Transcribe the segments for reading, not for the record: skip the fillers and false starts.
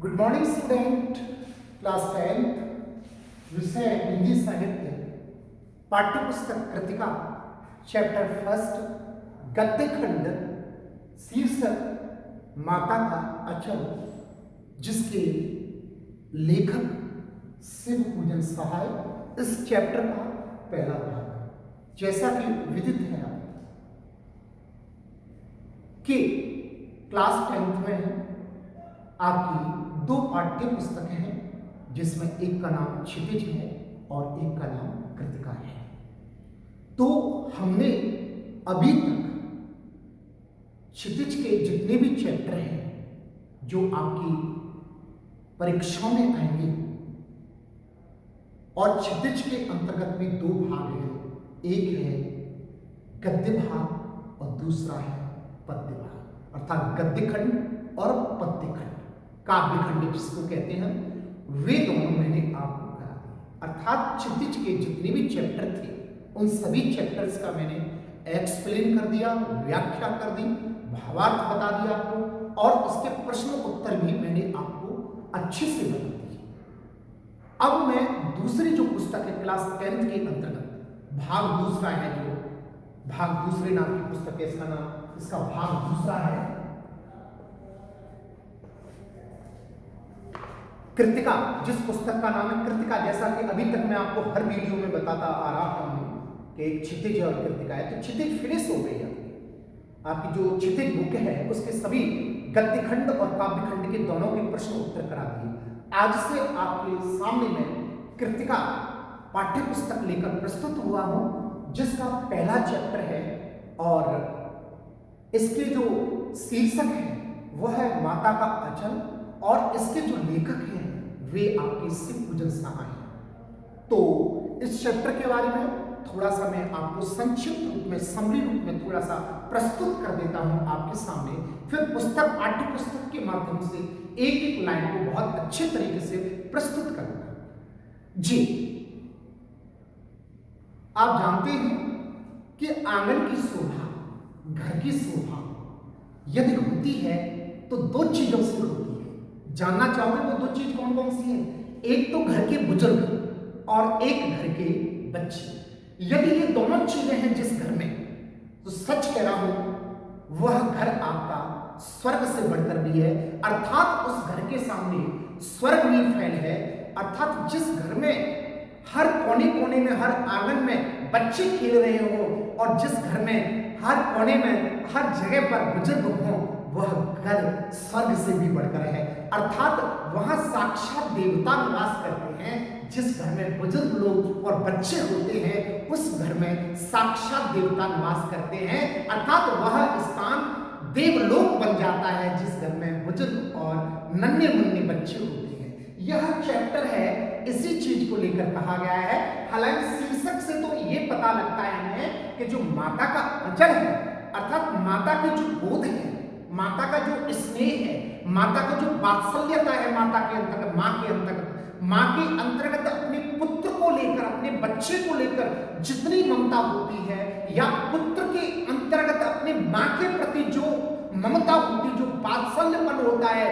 Good morning student, class 10th, विषय हिंदी साहित्य, पाठ्य पुस्तक कृतिका, चैप्टर फर्स्ट, गद्य खंड, शीर्षक माता का अचल, जिसके लेखक शिव पूजन सहाय। इस चैप्टर का पहला भाग, जैसा कि विदित है कि क्लास 10th में आपकी दो पाठ्य पुस्तकें हैं, जिसमें एक का नाम क्षितिज है और एक का नाम कृतिका है। तो हमने अभी तक क्षितिज के जितने भी चैप्टर हैं जो आपकी परीक्षाओं में आएंगे, और क्षितिज के अंतर्गत भी दो भाग हैं, एक है गद्य भाग और दूसरा है पद्य भाग, अर्थात गद्य खंड और पद्य खंड, काव्य खंड जिसको कहते हैं, वे दोनों मैंने आपको करा दिए। अर्थात क्षितिज के जितने भी चैप्टर थे उन सभी चैप्टर्स का मैंने एक्सप्लेन कर दिया, व्याख्या कर दी, भावार्थ बता दिया आपको, और उसके प्रश्न उत्तर भी मैंने आपको अच्छे से बता दिए। अब मैं दूसरी जो पुस्तक है क्लास 10th के अंतर्गत भाग दूसरा है, जो भाग दूसरे नाम की पुस्तक है, इसका नाम, इसका भाग दूसरा है कृतिका, जिस पुस्तक का नाम है कृतिका। जैसा कि अभी तक मैं आपको हर वीडियो में बताता आ रहा हूं कि एक क्षितिज और कृतिका है, तो क्षितिज फिनिश हो गई है। आपकी जो क्षितिज बुक है उसके सभी गद्य खंड और काव्य खंड के दोनों के प्रश्न उत्तर करा दिए। आज से आपके सामने मैं कृतिका पाठ्य पुस्तक लेकर प्रस्तुत हुआ हूं, जिसका पहला चैप्टर है, और इसके जो शीर्षक है वह है माता का अचल, और इसके जो लेखक हैं वे आपके शिव पूजन सहाय हैं। तो इस चैप्टर के बारे में थोड़ा सा मैं आपको संक्षिप्त रूप में, समरी रूप में थोड़ा सा प्रस्तुत कर देता हूं आपके सामने, फिर पुस्तक पाठ्य पुस्तक के माध्यम से एक एक लाइन को बहुत अच्छे तरीके से प्रस्तुत करूंगा। जी, आप जानते हैं कि आंगन की शोभा, घर की शोभा यदि होती है तो दो चीजों से होती है। जानना चाहोगे वो दो चीज कौन कौन सी है? एक तो घर के बुजुर्ग और एक घर के बच्चे। यदि ये दोनों चीजें हैं जिस घर में, तो सच कह रहा हूं वह घर आपका स्वर्ग से बढ़कर भी है। अर्थात उस घर के सामने स्वर्ग भी फैल है। अर्थात जिस घर में हर कोने कोने में, हर आंगन में बच्चे खेल रहे हो, और जिस घर में हर कोने में, हर जगह पर बुजुर्ग हो, वह घर स्वर्ग से भी बढ़कर है। अर्थात वहां साक्षात देवता निवास करते हैं। जिस घर में बुजुर्ग लोग और बच्चे होते हैं उस घर में साक्षात देवता निवास करते हैं। अर्थात वह स्थान देवलोक बन जाता है जिस घर में बुजुर्ग और नन्हे मुन्ने बच्चे होते हैं। यह चैप्टर है, इसी चीज को लेकर कहा गया है। हालांकि शीर्षक से तो ये पता लगता है हमें कि जो माता का अचल है, अर्थात माता की जो गोद है, माता का जो स्नेह है, माता का जो वात्सल्यता है, माता के अंतर्गत, माँ के अंतर्गत अपने पुत्र को लेकर, अपने बच्चे को लेकर जितनी ममता होती है, या पुत्र के अंतर्गत अपने माँ के प्रति जो ममता होती, जो वात्सल्यपन होता है,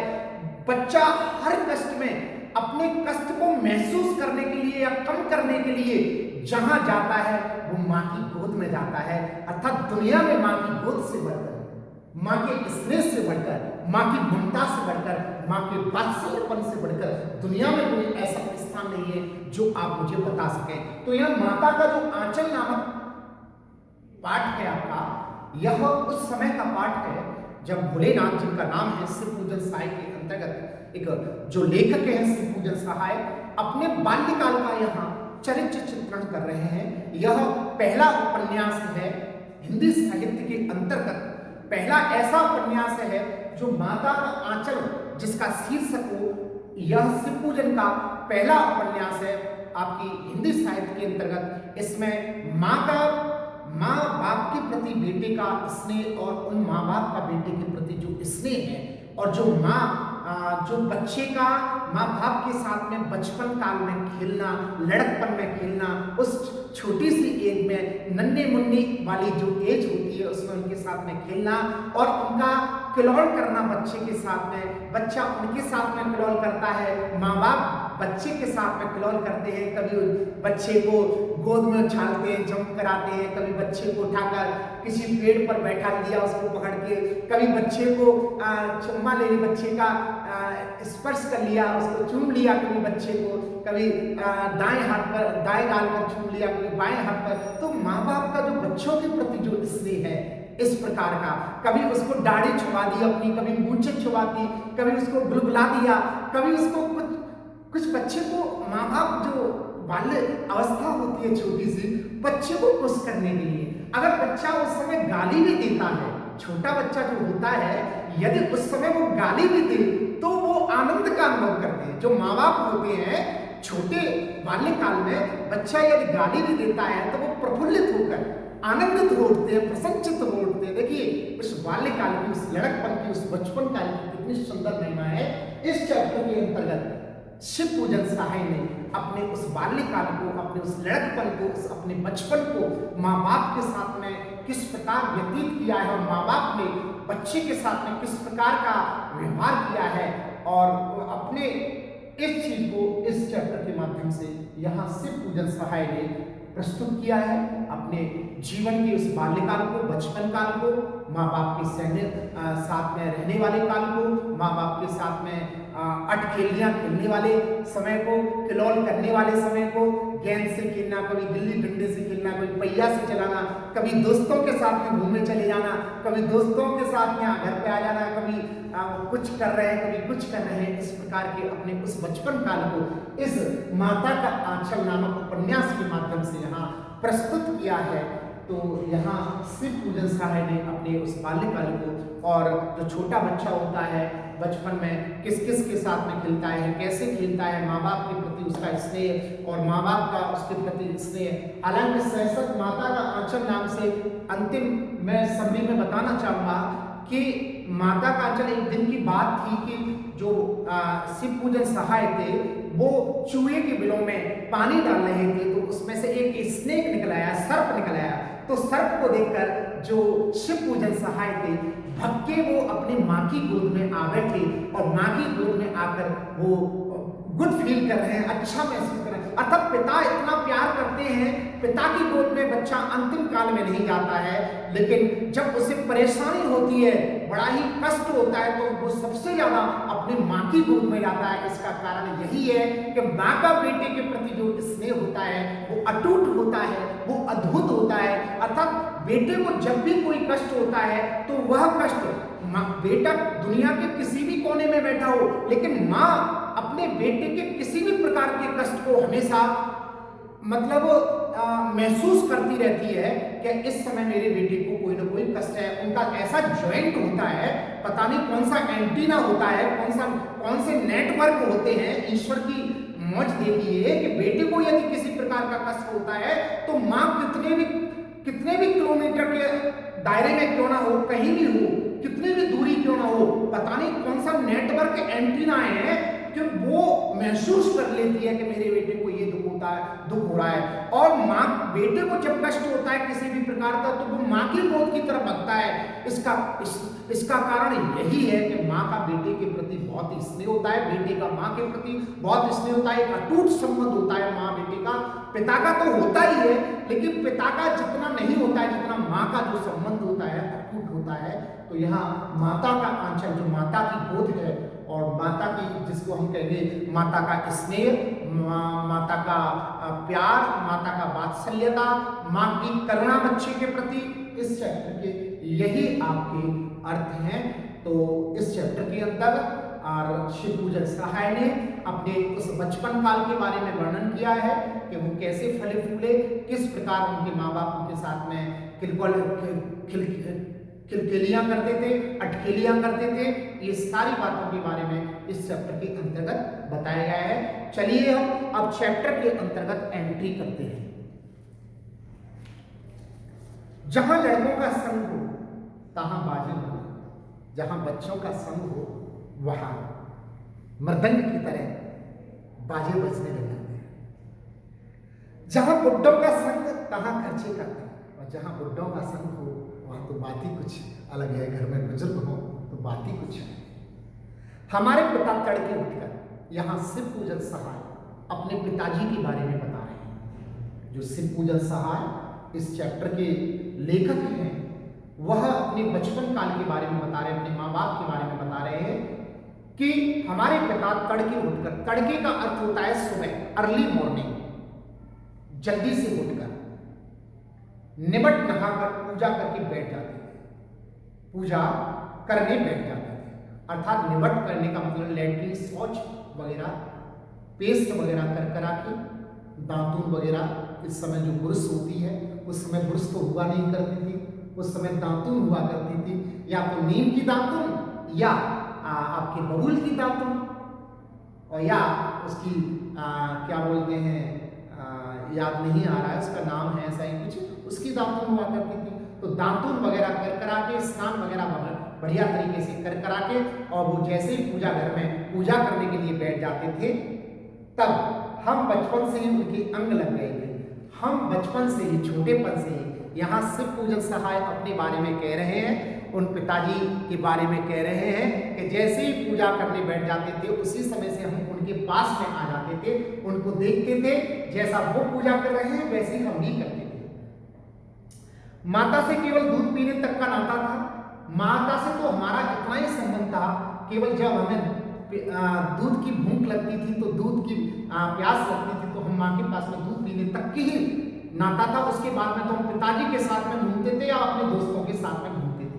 बच्चा हर कष्ट में अपने कष्ट को महसूस करने के लिए या कम करने के लिए जहां जाता है वो माँ की गोद में जाता है। अर्थात दुनिया में माँ की गोद से बढ़कर, माँ के स्नेह से बढ़कर, माँ की ममता से बढ़कर, माँ के वात्सल्यपन से बढ़कर दुनिया में कोई ऐसा स्थान नहीं है जो आप मुझे बता सकें। तो यह माता का जो आंचल नामक पाठ है आपका, यह उस समय का पाठ है जब भोलेनाथ जिनका नाम है शिव पूजन सहाय के अंतर्गत एक जो लेखक हैं शिव पूजन सहाय, अपने बाल्यकाल का यहाँ चरित्र चित्रण कर रहे हैं। यह पहला उपन्यास है हिंदी साहित्य के अंतर्गत, पहला ऐसा उपन्यास है जो माता का आंचल, जिसका शीर्षक हो, यह शिव पूजन का पहला उपन्यास है आपकी हिंदी साहित्य के अंतर्गत। इसमें माँ बाप के प्रति बेटे का स्नेह, और उन माँ बाप का बेटे के प्रति जो स्नेह है, और जो जो बच्चे का माँ बाप के साथ में बचपन काल में खेलना, लड़कपन में खेलना, उस छोटी सी एज में नन्हे मुन्ने वाली जो एज होती है उसमें उनके साथ में खेलना और उनका क्लोल करना बच्चे के साथ में, बच्चा उनके साथ में क्लोल करता है, माँ बाप बच्चे के साथ में क्लोल करते हैं, कभी बच्चे को गोद में उछालते हैं, जंप कराते हैं, कभी बच्चे को उठाकर किसी पेड़ पर बैठा दिया उसको पकड़ के, कभी बच्चे को चुम्मा ले ली, बच्चे का स्पर्श कर लिया, उसको चूम लिया, कभी बच्चे को कभी दाएं हाथ पर दाएं गाल पर चूम लिया, कभी बाएं हाथ पर। तो माँ बाप का जो बच्चों के प्रति जो स्नेह है इस प्रकार का, कभी उसको दाढ़ी छुपा दी अपनी, कभी मूंछें छुपा दी, कभी उसको गुलगुला दिया, कभी उसको कुछ बच्चे को माँ बाप जो बाल्य अवस्था होती है छोटी सी, बच्चे को खुश करने के लिए अगर बच्चा उस समय गाली भी देता है, छोटा बच्चा जो होता है यदि उस समय वो गाली भी दे तो वो आनंद का अनुभव करते हैं। जो माँ बाप होते हैं छोटे बाल्यकाल में बच्चा यदि गाली भी देता है तो वो प्रफुल्लित होकर आनंदित हो उठते हैं, प्रसन्नचित हो उठते हैं। देखिए उस बाल्यकाल की, उस लड़कपन की, उस बचपन काल की कितनी सुंदर महिमा है। इस चैप्टर के अंतर्गत शिव पूजन सहाय ने अपने उस बाल्यकाल को, अपने उस लड़कपन को, उस अपने बचपन को माँ बाप के साथ में किस प्रकार व्यतीत किया है और माँ बाप ने बच्चे के साथ में किस प्रकार का व्यवहार किया है और अपने इस चीज को इस चैप्टर के माध्यम से यहाँ शिव पूजन सहाय ने प्रस्तुत किया है। अपने जीवन के उस बाल्यकाल को, बचपन काल को, माँ बाप के साथ में रहने वाले काल को, माँ बाप के साथ में अटखेलियां खेलने वाले समय को, क्लोल करने वाले समय को, गेंद से खेलना, कभी गिल्ली डंडे से खेलना, कभी पहिया से चलाना, कभी दोस्तों के साथ में घूमने चले जाना, कभी दोस्तों के साथ में घर पे आ जाना, कभी कुछ कर रहे हैं, कभी कुछ कर रहे हैं। इस प्रकार के अपने उस बचपन काल को इस माता का आंचल नामक उपन्यास के माध्यम से यहाँ प्रस्तुत किया है। तो यहाँ शिव पूजन सहाय ने अपने उस बाल्यकाल को और जो छोटा बच्चा होता है बचपन में किस किस के साथ में खेलता है, कैसे खेलता है, माँ बाप के प्रति उसका स्नेह और माँ बाप का उसके प्रति स्नेह। हालांकि सहसत माता का आंचल नाम से अंतिम मैं समरी में बताना चाहूँगा कि माता का आंचल एक दिन की बात थी कि जो शिव पूजन सहाय थे वो चूहे के बिलों में पानी डाल रहे थे, तो उसमें से एक स्नेक निकल आया, सर्प निकल आया। तो सर्प को देखकर जो शिव पूजन सहाय थे भक्के वो अपनी माँ की गोद में आ बैठे और माँ की गोद में आकर वो गुड फील कर रहे हैं, अच्छा महसूस कर रहे हैं। अर्थात पिता इतना प्यार करते हैं, पिता की गोद में बच्चा अंतिम काल में नहीं जाता है, लेकिन जब उसे परेशानी होती है, बड़ा ही कष्ट होता है, तो वो सबसे ज्यादा अपनी माँ की गोद में जाता है। इसका कारण यही है कि माँ का बेटे के प्रति जो स्नेह होता है वो अटूट होता है, वो अद्भुत होता है। अर्थात बेटे को जब भी कोई कष्ट होता है तो वह कष्ट बेटा दुनिया के किसी भी कोने में बैठा हो, लेकिन माँ अपने बेटे के किसी भी प्रकार के कष्ट को हमेशा महसूस करती रहती है कि इस समय मेरे बेटे को कोई ना कोई कष्ट है। उनका ऐसा ज्वाइंट होता है, पता नहीं कौन सा एंटीना होता है, कौन से नेटवर्क होते हैं। ईश्वर की मौज देखिए कि बेटे को यदि किसी प्रकार का कष्ट होता है तो माँ कितने भी किलोमीटर के दायरे में क्यों ना हो, कहीं भी हो, कितनी भी दूरी क्यों ना हो, पता नहीं कौन सा नेटवर्क एंटीना है कि वो महसूस कर लेती है कि मेरे बेटे को ये दुख हो रहा है। और माँ बेटे को जब कष्ट होता है किसी भी प्रकार का तो वो माँ की गोद की तरफ भगता है। इसका कारण यही है कि माँ का बेटे के प्रति बहुत ही स्नेह होता है, बेटे का माँ के प्रति बहुत स्नेह होता है, एक अटूट संबंध होता है माँ बेटे का। पिता का तो होता ही है, लेकिन पिता का जितना नहीं होता है जितना माँ का जो संबंध होता है अटूट होता है। तो यहाँ माता का आंचल, जो माता की गोद है और माता की, जिसको हम कहेंगे माता का स्नेह, माता का प्यार, माता का वात्सल्यता, माँ की करुणा बच्चे के प्रति, इस चैप्टर के यही आपके अर्थ हैं। तो इस चैप्टर के अंदर और शिव पूजन सहाय ने अपने उस बचपन काल के बारे में वर्णन किया है कि वो कैसे फले फूले, किस प्रकार उनके माँ बाप उनके साथ में खिलखिलियां करते थे, अटखेलियां करते थे। ये सारी बातों के बारे में इस चैप्टर के अंतर्गत बताया गया है। चलिए हम अब चैप्टर के अंतर्गत एंट्री करते हैं। जहां लड़कों का संग हो तहां बाजे हो, जहां बच्चों का संग हो वहां मृदंग की तरह बाजे बजने लग जाते हैं। जहां बुड्ढों का संग तहां खर्चे करते हैं, और जहां बुड्ढों का संग हो वहां तो बात ही कुछ अलग है। घर में बुजुर्ग हो तो बात ही कुछ है। हमारे पिता तड़के उठकर यहाँ शिव पूजन सहाय अपने पिताजी के बारे में बता रहे हैं। जो शिव पूजन सहाय इस चैप्टर के लेखक हैं, वह अपने बचपन काल के बारे में बता रहे हैं, अपने माँ बाप के बारे में बता रहे हैं कि हमारे पिता तड़के उठकर, तड़के का अर्थ होता है सुबह, अर्ली मॉर्निंग, जल्दी से उठकर निबट नहाकर पूजा करके बैठ जाते थे, पूजा करने बैठ जाते थे। अर्थात निबट करने का मतलब लैट्रिन, शौच वगैरह, पेस्ट वगैरह कर करा के, दातुन वगैरह, इस समय जो ब्रुश होती है, उस समय ब्रुश तो हुआ नहीं करती थी, उस समय दातुन हुआ करती थी, या तो नीम की दातुन या आपके बबूल की दातुन, और या उसकी क्या बोलते हैं, याद नहीं आ रहा है उसका नाम है, ऐसा ही कुछ, उसकी दातुन हुआ करती थी। तो दातुन वगैरह कर करा के, स्नान वगैरह बढ़िया तरीके से कर करा के, और वो जैसे ही पूजा घर में पूजा करने के लिए बैठ जाते थे, तब हम बचपन से ही उनके अंग लग गए थे। हम बचपन से ही, छोटेपन से ही यहाँ शिव पूजन सहाय अपने बारे में कह रहे हैं, उन पिताजी के बारे में कह रहे हैं कि जैसे ही पूजा करने बैठ जाते थे, उसी समय से हम उनके पास में आ जाते थे, उनको देखते थे, जैसा वो पूजा कर रहे हैं वैसे ही हम भी करते थे। माता से केवल दूध पीने तक का नाता था। माता से तो हमारा इतना ही संबंध था, केवल जब हमें दूध की भूख लगती थी, तो दूध की प्यास लगती थी, तो हम माँ के पास में दूध पीने तक की ही नाता था। उसके बाद में तो हम पिताजी के साथ में घूमते थे या अपने दोस्तों के साथ में घूमते थे।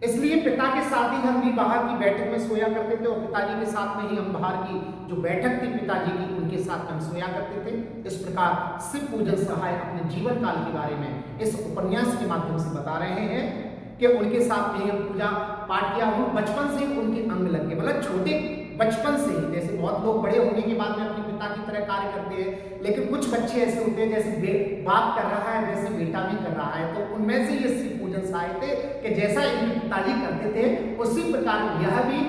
इसलिए पिता के साथ ही हम भी बाहर की बैठक में सोया करते थे, और पिताजी के साथ में ही हम बाहर की जो बैठक थी पिताजी की, उनके साथ में हम सोया करते थे। इस प्रकार शिव पूजन सहाय अपने जीवन काल के बारे में इस उपन्यास के माध्यम से बता रहे हैं कि उनके साथ में हम पूजा पाठ किया, हम बचपन से ही उनके अंग लग गए, मतलब छोटे बचपन से ही। जैसे बहुत लोग बड़े होने के बाद में अपने पिता की तरह कार्य करते हैं, लेकिन कुछ बच्चे ऐसे होते हैं जैसे बाप कर रहा है वैसे बेटा भी कर रहा है। तो उनमें से ये शिव पूजन सहाय थे कि जैसा इनके पिताजी करते थे, उसी प्रकार यह भी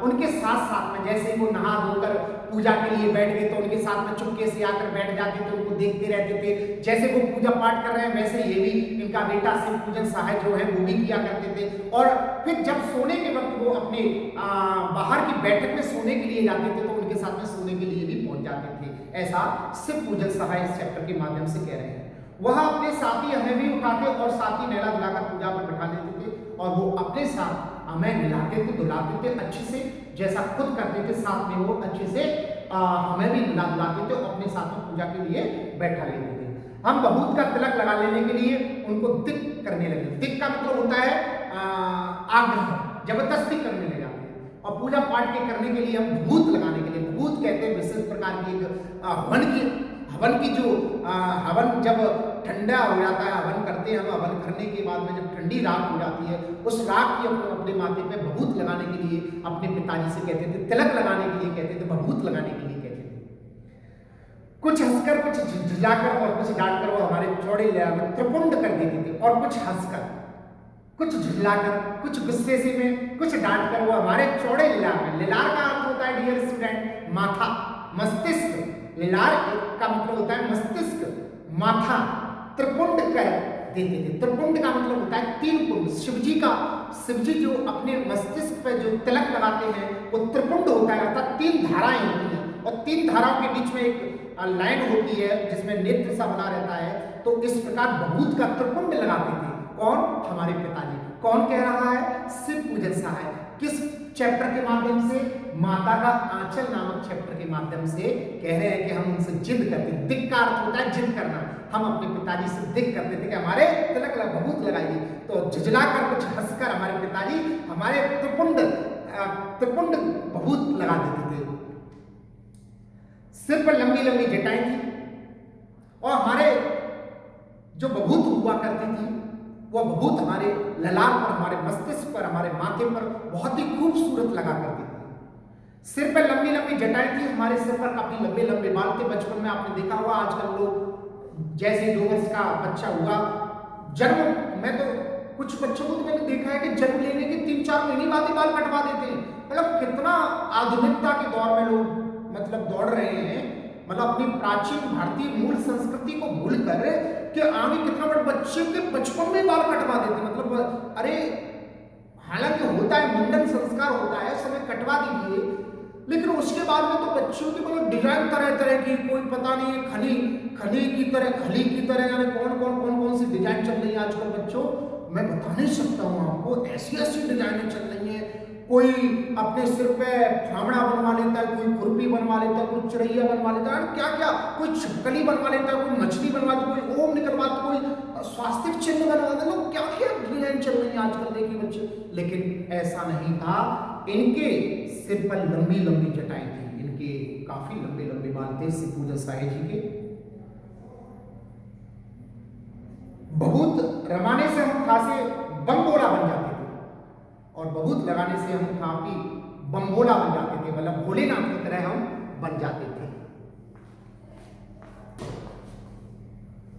उनके साथ साथ में, जैसे वो नहा धोकर पूजा के लिए बैठ गए तो उनके साथ में चुपके से आकर बैठ जाते थे, उनको देखते रहते थे। जैसे वो पूजा पाठ कर रहे हैं वैसे ये भी इनका बेटा शिव पूजन सहाय जो है वो भी किया करते थे। और फिर जब सोने के वक्त वो अपने बाहर की बैठक में सोने के लिए जाते थे, तो उनके साथ में सोने के लिए भी पहुंच जाते थे। ऐसा शिव पूजन सहाय इस चैप्टर के माध्यम से कह रहे हैं। वह अपने साथी हमें भी उठाते और साथी नहला धुलाकर पूजा पर बैठा लेते थे, और वो अपने साथ हमें नहलाते थे, धुलाते थे अच्छे से, जैसा खुद करते थे साथ में वो अच्छे से हमें भी नहला धुलाते थे और अपने साथ में पूजा के लिए बैठा लेते थे। हम बबूत का तिलक लगा लेने के लिए उनको दिक करने लगे। दिक का मतलब होता है आग्रह, जबरदस्ती करने लगे जाते हैं। और पूजा पाठ के करने के लिए हम भभूत लगाने के लिए, भभूत कहते हैं विशेष प्रकार की एक हवन की जो हवन जब ठंडा हो जाता है, हवन करते हैं हम, हवन करने के बाद में जब ठंडी राख हो जाती है, उस राख की अपने माथे पे भभूत लगाने के लिए अपने पिताजी से कहते थे, तिलक लगाने के लिए कहते थे, भभूत लगाने के लिए कहते थे। कुछ हंसकर, कुछ झुलाकर और कुछ डांटकर वो हमारे चौड़े लिहाज में त्रिपुंड कर देते थे, और कुछ हंसकर, कुछ झुलाकर, कुछ गुस्से से में, कुछ डांटकर वो हमारे चौड़े लिलार में, लिलार का अर्थ होता है डियर स्टूडेंट माथा, मस्तिष्क, लिलार का मतलब होता है मस्तिष्क, माथा, त्रिपुंड कर देते थे। त्रिपुंड का मतलब होता है तीन पुंड। शिवजी जो अपने मस्तिष्क पे जो तिलक लगाते हैं वो त्रिपुंड होता है, अर्थात तीन धाराएं होती हैं, और तीन धाराओं के बीच में एक लाइन होती है जिसमें नेत्र सा बना रहता है। तो इस प्रकार भभूत का त्रिपुंड लगाते थे। कौन? हमारे पिताजी। कौन कह रहा है? शिव पूजन सहाय। किस चैप्टर के माध्यम से? माता का आंचल नामक चैप्टर के माध्यम से कह रहे हैं कि हम उनसे जिद करते हैं। दिक का अर्थ होता है जिद करना। हम अपने पिताजी से दिक करते थे कि हमारे तिलक भभूत लगाइए, तो झुझलाकर, कुछ हंसकर हमारे पिताजी हमारे त्रिपुंड भभूत लगा देते थे। सिर पर लंबी लंबी जटाएं थी, और हमारे जो भभूत हुआ करती थी वह भभूत हमारे ललाट पर, हमारे मस्तिष्क पर, हमारे माथे पर बहुत ही खूबसूरत लगा करती थी। सिर पर लंबी लंबी जटाएं थी, हमारे सिर पर काफी लंबे लंबे बाल थे। बचपन में आपने देखा होगा, आजकल लोग जैसे 2 वर्ष का बच्चा हुआ, जन्म में तो कुछ बच्चों को तो मैंने देखा है कि जन्म लेने के 3-4 महीने बाद ही बाल कटवा देते हैं। मतलब कितना आधुनिकता के दौर में लोग मतलब दौड़ रहे हैं मतलब अपनी प्राचीन भारतीय मूल संस्कृति को भूलकर कि आगे कितना बड़ा बच्चे के बचपन में बाल कटवा देते, मतलब अरे हालांकि होता है मुंडन संस्कार होता है, समय कटवा दीजिए, लेकिन उसके बाद में तो बच्चों की मतलब डिजाइन तरह तरह की, कोई पता नहीं खली खली की तरह यानी कौन कौन सी डिजाइन चल रही है आजकल बच्चों, मैं बता नहीं सकता हूँ आपको, ऐसी ऐसी डिजाइनें चल रही हैं। कोई अपने सिर पे फावड़ा बनवा लेता है, कोई खुरपी बनवा लेता है, कोई चिड़ैया बनवा लेता है, क्या क्या, कोई छिपकली बनवा लेता है, कोई मछली बनवा लेता है, कोई ओम निकलवाता, कोई स्वास्तिक चिन्ह बनवाते, लोग क्या क्या डिजाइन चल रही है आजकल, देखिए बच्चे। लेकिन ऐसा नहीं था, इनके सिर पर लंबी लंबी जटाएं थी, इनके काफी लंबे लंबे बाल थे श्री पूज्य साईं जी के। बहुत रमाने से हम खासे बमबोला बन जाते थे, और बहुत लगाने से हम काफी बमबोला बन जाते थे, मतलब भोलेनाथ की तरह हम बन जाते थे।